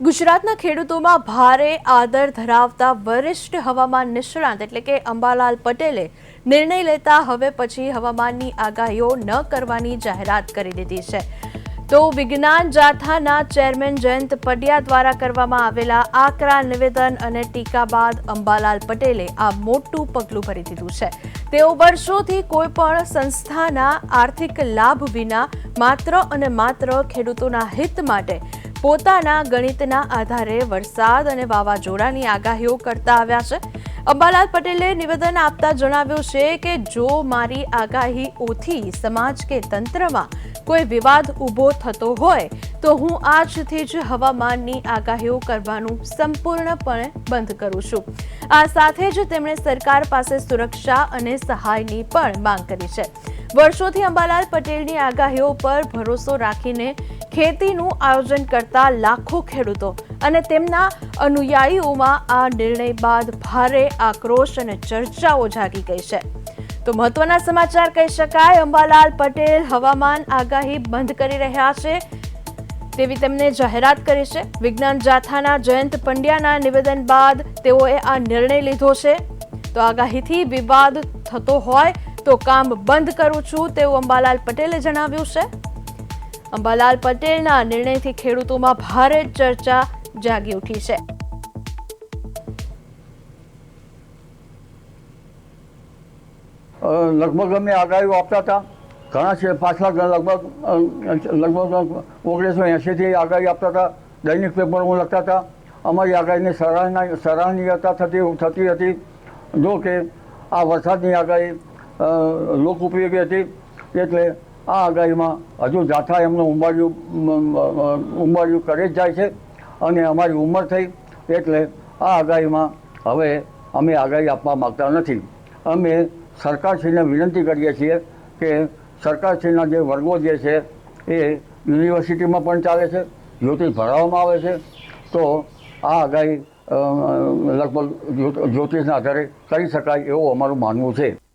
ગુજરાતના ખેડૂતોમાં ભારે આદર ધરાવતા વરિષ્ઠ હવામાન નિષ્ણાત એટલે કે અંબાલાલ પટેલે નિર્ણય લેતા હવે પછી હવામાનની આગાહીઓ ન કરવાની જાહેરાત કરી દીધી છે। તો વિજ્ઞાન જાથાના ચેરમેન જયંત પડિયા દ્વારા કરવામાં આવેલા આકરા નિવેદન અને ટીકા બાદ અંબાલાલ પટેલે આ મોટું પગલું ભરી દીધું છે। તેઓ વર્ષોથી કોઈપણ સંસ્થાના આર્થિક લાભ વિના માત્ર અને માત્ર ખેડૂતોના હિત માટે પોતાના ગણિતના આધારે વરસાદ અને વાવાઝોડાની આગાહીઓ કરતા આવ્યા છે। અંબાલાલ પટેલે નિવેદન આપતા જણાવ્યું છે કે જો મારી આગાહીઓથી સમાજ કે તંત્રમાં કોઈ વિવાદ ઊભો થતો હોય તો હું આજથી જ હવામાનની આગાહીઓ કરવાનું સંપૂર્ણપણે બંધ કરું છું। આ સાથે જ તેમણે સરકાર પાસે સુરક્ષા અને સહાયની પણ માંગ કરી છે। વર્ષોથી અંબાલાલ પટેલની આગાહીઓ પર ભરોસો રાખીને ખેતીનું આયોજન કરતા લાખો ખેડૂતો અને તેમના અનુયાયીઓમાં આ નિર્ણય બાદ ભારે આક્રોશ અને ચર્ચાઓ જાગી ગઈ છે। તો મહત્વના સમાચાર કહી શકાય, અંબાલાલ પટેલ હવામાન આગાહી બંધ કરી રહ્યા છે તેવી તેમને જાહેરાત કરી છે। વિજ્ઞાન જાથાના જયંત પંડ્યાના નિવેદન બાદ તેઓએ આ નિર્ણય લીધો છે। તો આગાહીથી વિવાદ થતો હોય તો કામ બંધ કરું છું તેવું અંબાલાલ પટેલે જણાવ્યું છે। અંબાલાલ પટેલના નિર્ણયથી ખેડૂતોમાં ભારે ચર્ચા જાગી ઉઠી છે। લગભગ અમે આગાહીઓ આપતા હતા, ઘણા છે પાછલા લગભગ 1980થી આગાહી આપતા હતા, દૈનિક પેપરમાં લખતા હતા। અમારી આગાહીની સરાહનીયતા થતી હતી। જો કે આ વરસાદની આગાહી લોકોપયોગી હતી, એટલે આ આગાહીમાં હજુ જાથા એમનું ઉંબાડિયું કરે જ જાય છે અને અમારી ઉંમર થઈ એટલે આ આગાહીમાં હવે અમે આગાહી આપવા માગતા નથી। અમે સરકારશ્રીને વિનંતી કરીએ છીએ કે સરકારશ્રીના જે વર્ગો જે છે એ યુનિવર્સિટીમાં પણ ચાલે છે, જ્યોતિષ ભણાવવામાં આવે છે, તો આ આગાહી લગભગ જ્યોતિષના આધારે કરી શકાય એવું અમારું માનવું છે।